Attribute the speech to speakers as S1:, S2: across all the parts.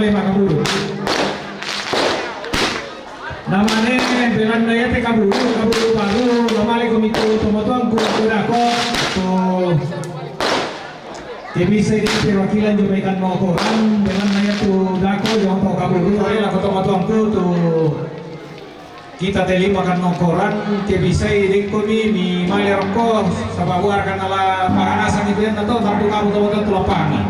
S1: namanya Kabulu. Namanya dengan daya Kabulu baru namanya komito tomotuan kurako to bisa ini perwakilan jabatan mau koran dengan daya tu dako yang to Kabulu adalah tomotuan tu kita teli makan nokoran bisa ini kami mi malerko sabab warga nala paganasan itu yang tahu tapi kamu tahu telapang.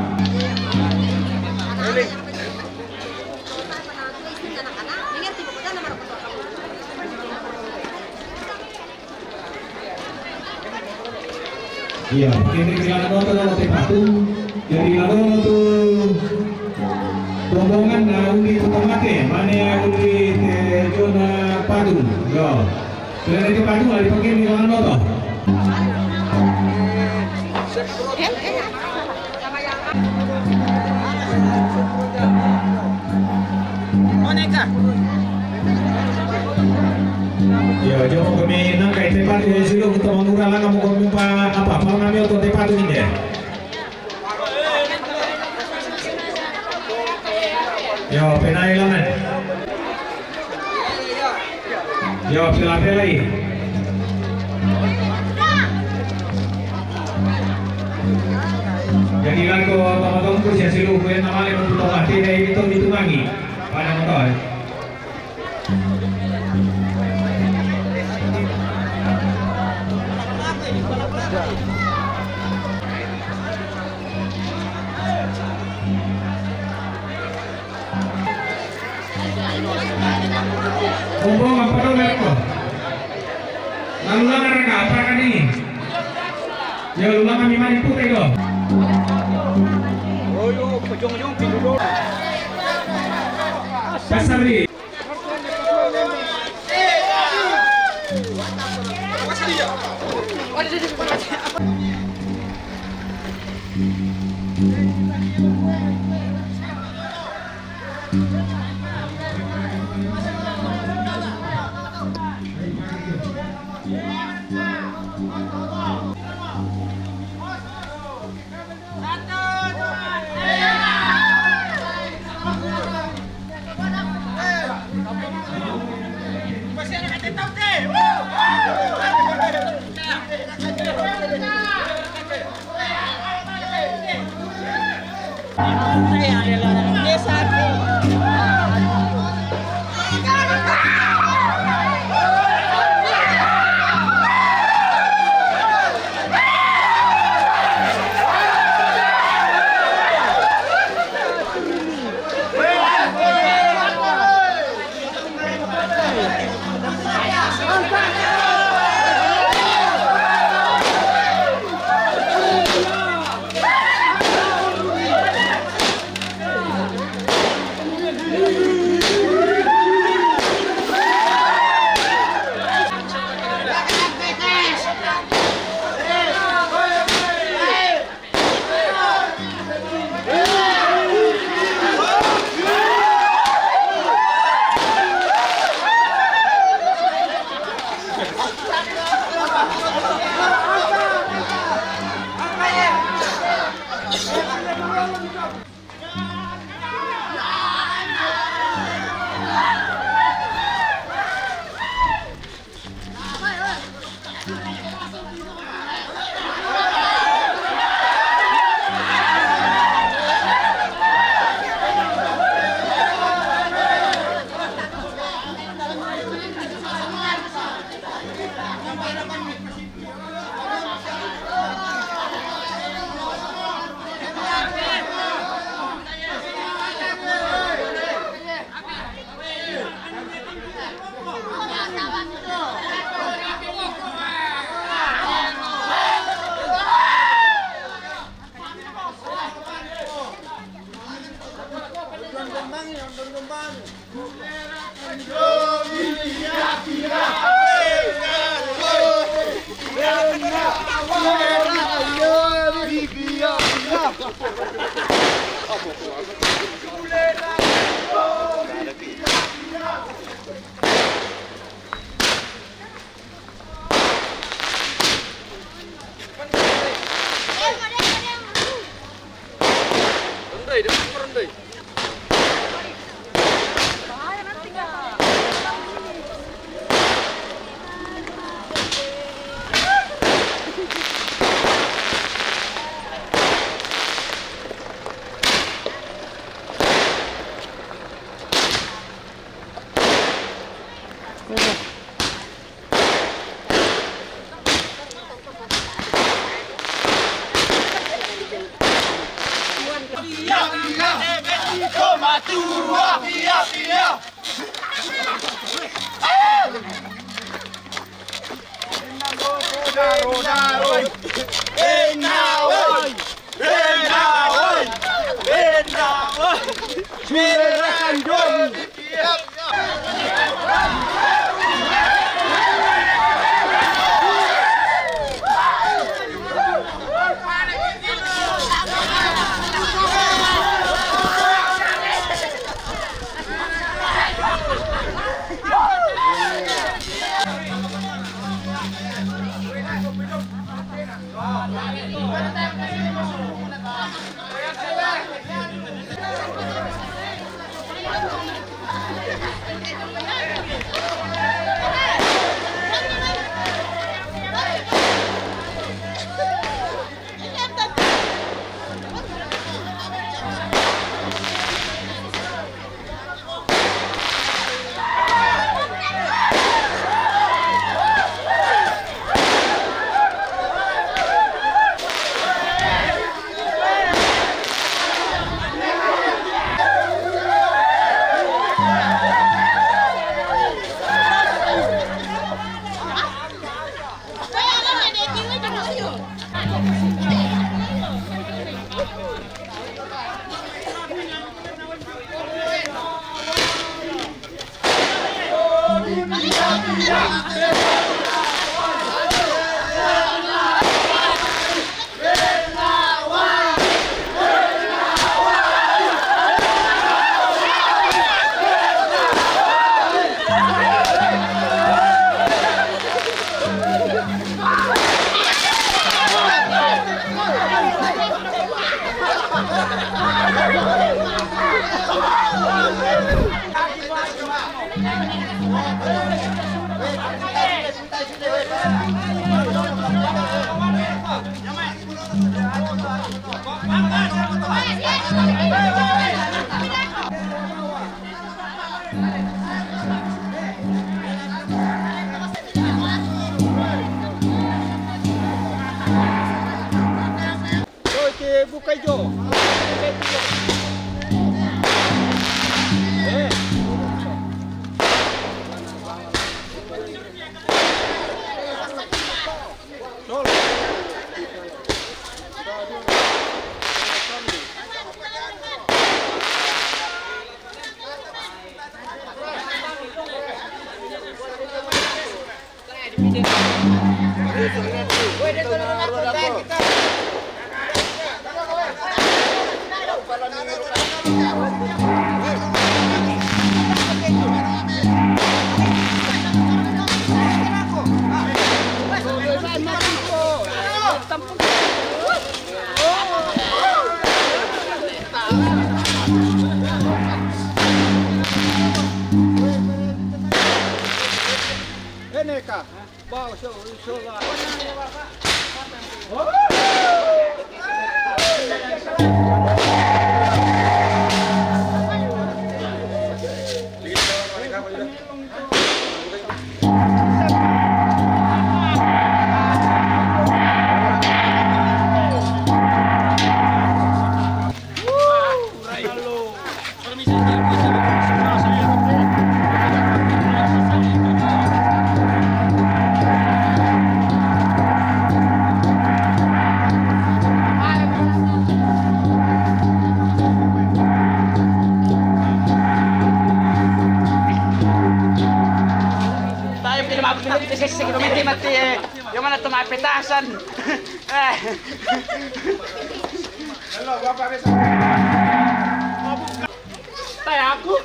S1: Iya, ini jalan motor kalau patung, jadi lalu untuk rombongan undi otomatis, mana undi zona patung, ya. Selain itu patung ada dipakai di jalan motor. Boneka. Ya, jauh kami nak kait tepat di sini untuk mengurangi kamu kompa apa mau ngambil untuk tepat ini deh. Ya, pena hilangan. Ya, pilih lagi. Jadi kan ko teman-teman kursi silu kue namanya untuk mati dari itu lagi pada motor. Ngomong apa dong mereka? Lalu mereka apa kan ini? Ya lu lama mimani putih dong. Oh yo, pejong-pejong pindu. Pasari.
S2: Buka hijau. Neka, bawa show lah. Mati yung mana tumae petasan. Halo, Bapak bisa. Tay aku.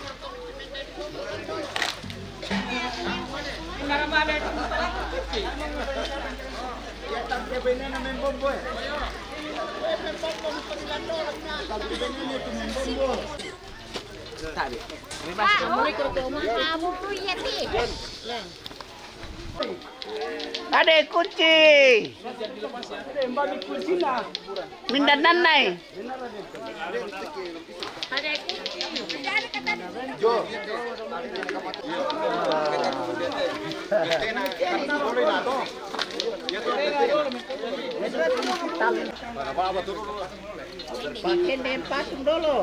S2: Ada kunci. Mindan nanai. Ada kunci.
S3: Pakai patung dulu.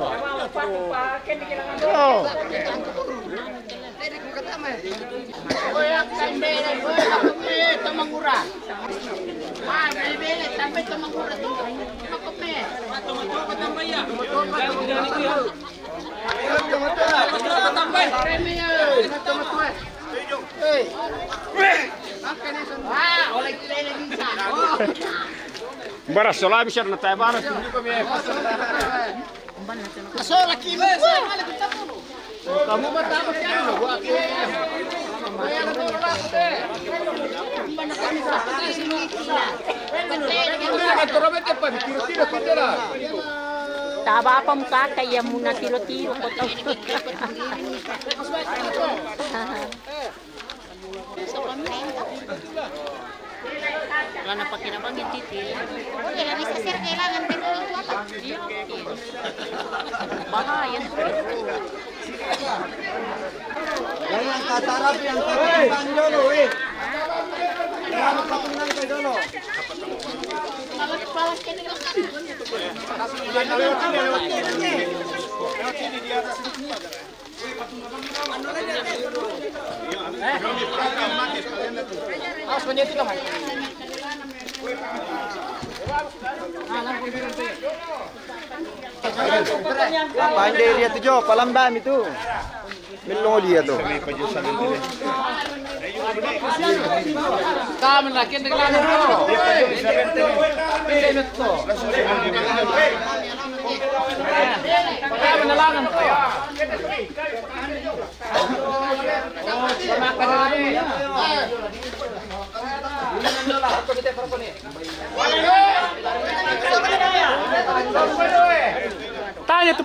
S4: Baras sola bisa na tayo baras.
S3: Kamu matapos yan.
S5: Taba pa mukha kaya muna tiro-tiro ko to. Wala na pakinabang yung titil.
S6: Oye, la bisa ser kailangan din ng watak.
S5: Bahayan.
S3: Yang katarap yang katarap dulu, eh. Yang patungan kayo dulu.
S6: Balas ka nila.
S3: Awas menyeti kamu. Pandai dia tu Jo, palambam itu. Milong dia tu. Kamu lagi dengan
S4: Tanya tuh.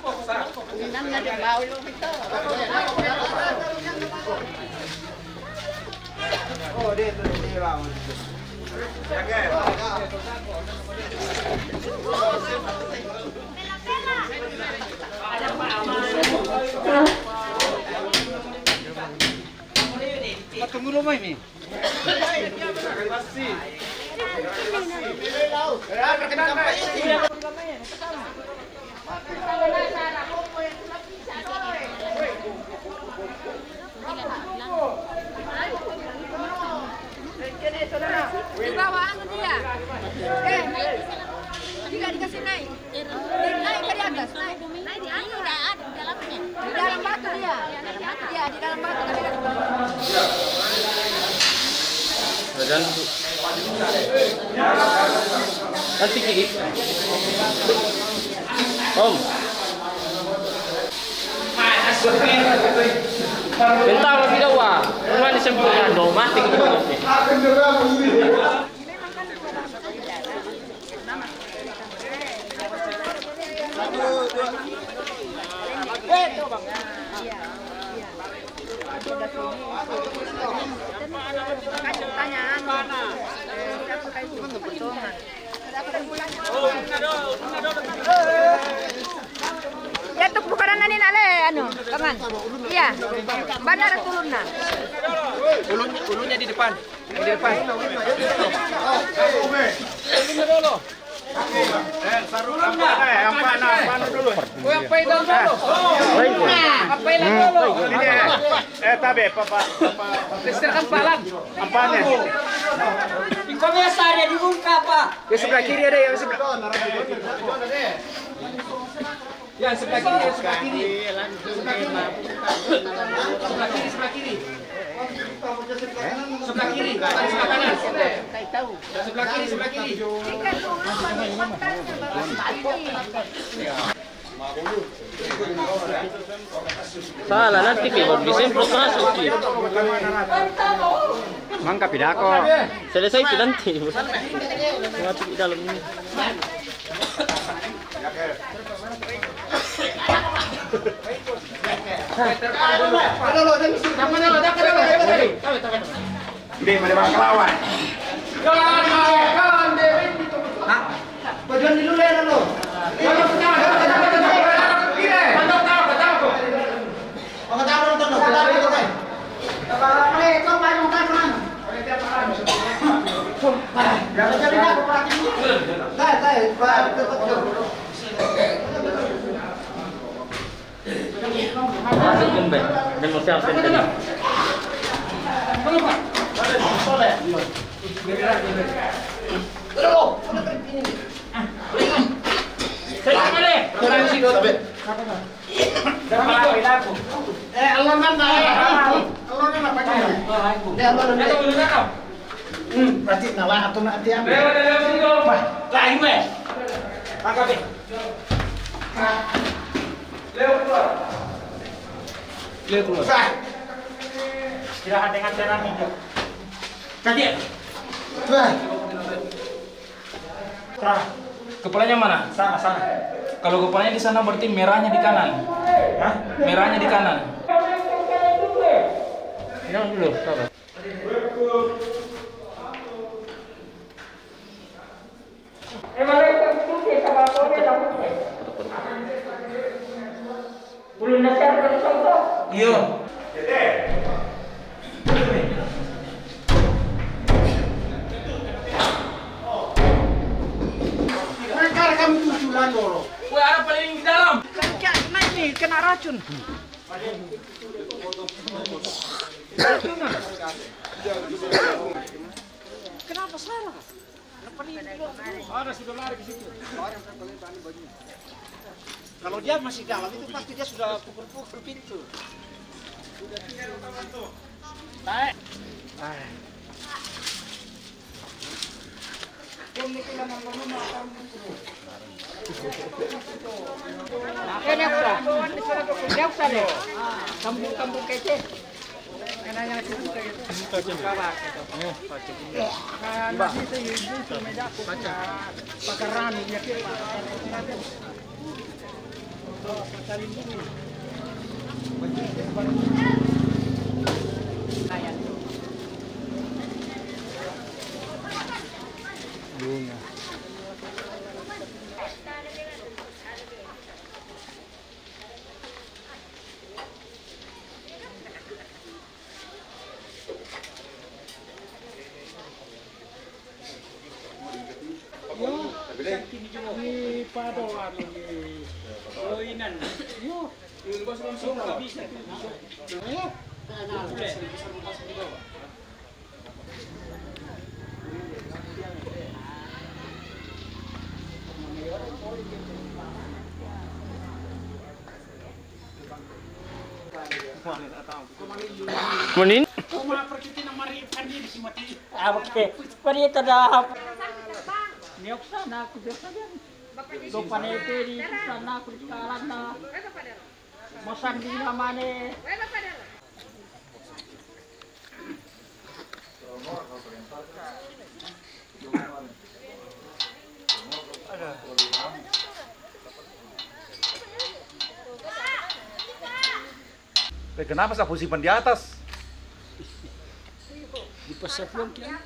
S3: Oh, dia tu dia bang. Tunggu rumah ini.
S6: Di bawah anu dia. Tidak dikasih naik. Naik ke di atas, naik. Naik di atas. Ada di dalamnya. Di dalam batu dia. Iya, di dalam batu.
S4: Dan nanti kiri. Om. Bentar lagi dah wah. Mana disempurna dong mati gitu.
S6: Ya tuh bukan nani nale anu, kaman. Iya. Bandara turun na.
S3: Ulunya di depan. Di depan.
S4: Tabe, papa.
S3: Listrkan palang.
S4: Ampanya.
S3: Biasa ada di muka, Pak. Ya sebelah kiri ada yang sebelah. Ya sebelah kiri, sebelah kiri. Sebelah kiri, sebelah kiri. Sebelah kiri, sebelah kanan. Sebelah kiri, sebelah kiri.
S4: Salah nanti keyboard disemprot masuk. Mangka pidako. Selesai itu nanti. Masuk di dalam ini.
S3: Di mana bang kelawan? Jalan deh. Hah? Bagian dulu ya lo. Berarti nawa atau nanti apa?
S1: Lain weh. Angkat deh. Leo keluar. Leo keluar. Istirahat dengan tenang hidup. Kaki.
S7: Kepalanya mana?
S1: Sana.
S7: Kalau kepalanya di sana berarti merahnya di kanan.
S1: Hah?
S7: Merahnya di kanan. Ini dulu, sabar.
S1: Iya.
S3: Mereka kami tujuan dulu.
S7: Wah, ada paling di dalam.
S2: Kena racun. Kenapa salah?
S3: Ada sudah lari ke situ. Kalau dia masih dalam itu pasti dia sudah pukul-pukul pintu.
S2: Baik. Dia usah deh. Kampung kece.
S4: Munin?
S2: Oke. Pari itu dah. Niok sana aku biasa dia. Lupa di sana aku di kalan na. Mosan di namane.
S1: Kenapa saya simpan di atas?
S2: Di pasar belum kian.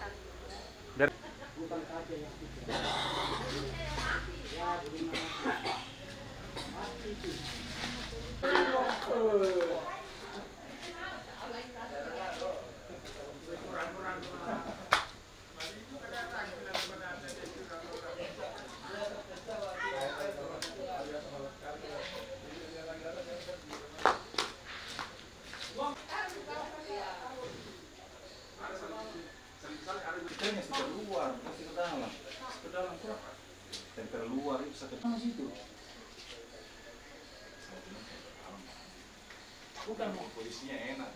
S1: Polisinya enak.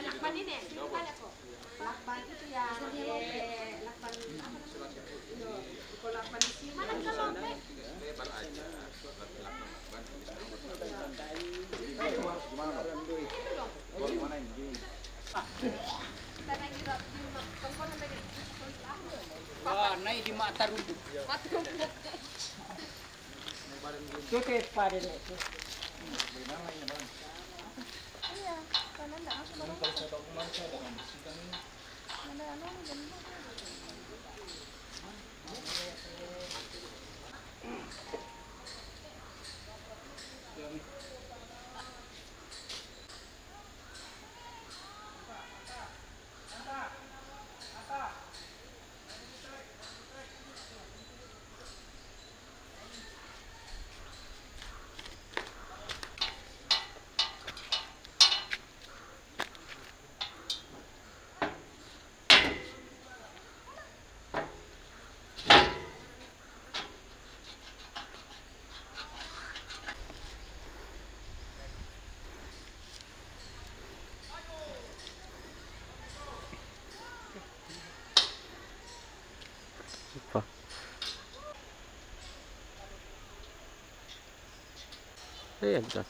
S6: Lakban ini, bukan aku. Lakban itu ya, lakban apa namanya? Kalau lakban di sini mana kita sampai?
S1: Lebar aja. Gimana ini?
S2: Wah, naik di mata runduk. Oke, pada itu.
S4: Ayan ka.